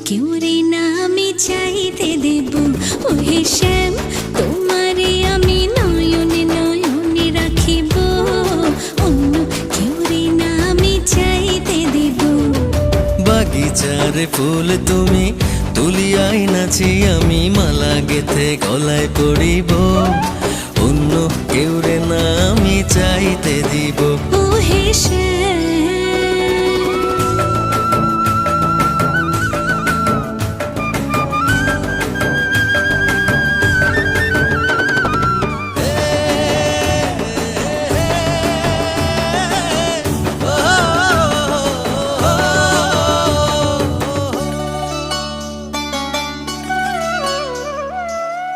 কেউ রে না আমি চাইতে দেব। ও হে শ্যাম, তোমারে আমি নয়নে নয়নে রাখিব, অন্য কেউ রে না আমি চাইতে দেব। বাগিচার ফুল তুমি তুলিয়াই নাচি আমি মালা গেথে গলায় পড়িব, অন্য কেউ রে না আমি চাইতে দিব। ও হে শ্যাম,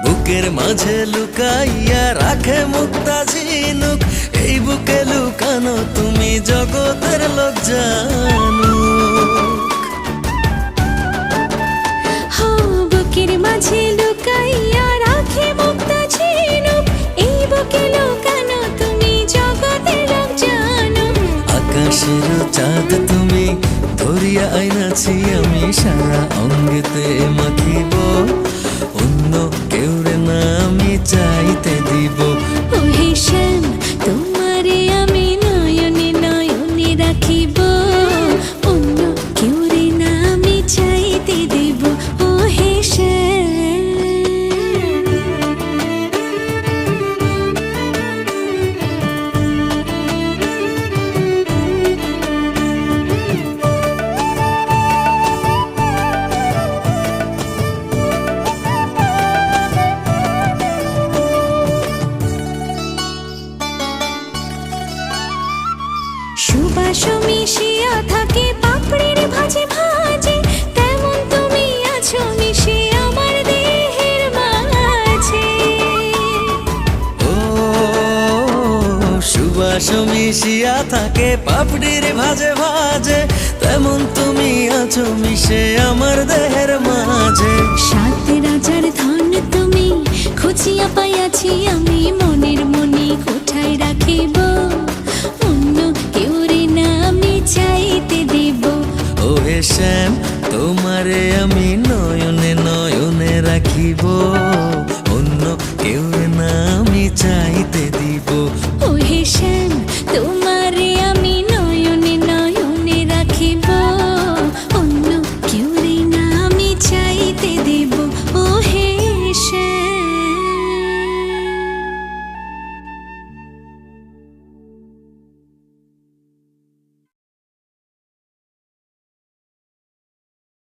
বুকের মাঝে লুকাইয়া রাখে মুক্তা ঝিনুক, এই বুকে লুকানো তুমি জগতের লোক জানুক। হো বুকের মাঝে লুকাইয়া রাখে মুক্তা ঝিনুক, এই বুকে লুকানো তুমি জগতের লোক জানো। আকাশের চাঁদ তুমি ধরিয়া আইনাছি আমি সারা অঙ্গেতে মাখিব, অন্য কেউ রে না আমি চাইতে দিব। ও হে শ্যাম, তোমারে আমি নয়নে নয়নে রাখিব, অন্য কেউ রে না আমি চাইতে দেব। ও হে শ্যাম, সুবাস মিশিয়া থাকে পাপড়ির ভাজে ভাজে, তেমন তুমি আছো মিশে আমার দেহের মাঝে। ও সুবাস মিশিয়া থাকে পাপড়ির ভাজে ভাজে, তেমন তুমি আছো মিশে আমার দেহের মাঝে। সাত রাজার ধন তুমি খুঁজিয়া পাইয়াছি আমি মনের মনি কোঠায় রাখিব, অন্য কেউ রে না আমি চাইতে দেব। ও হে শ্যাম, তোমারে আমি নয়নে নয়নে রাখিব, অন্য কেউ না আমি চাইতে দিব। ও হে শ্যাম,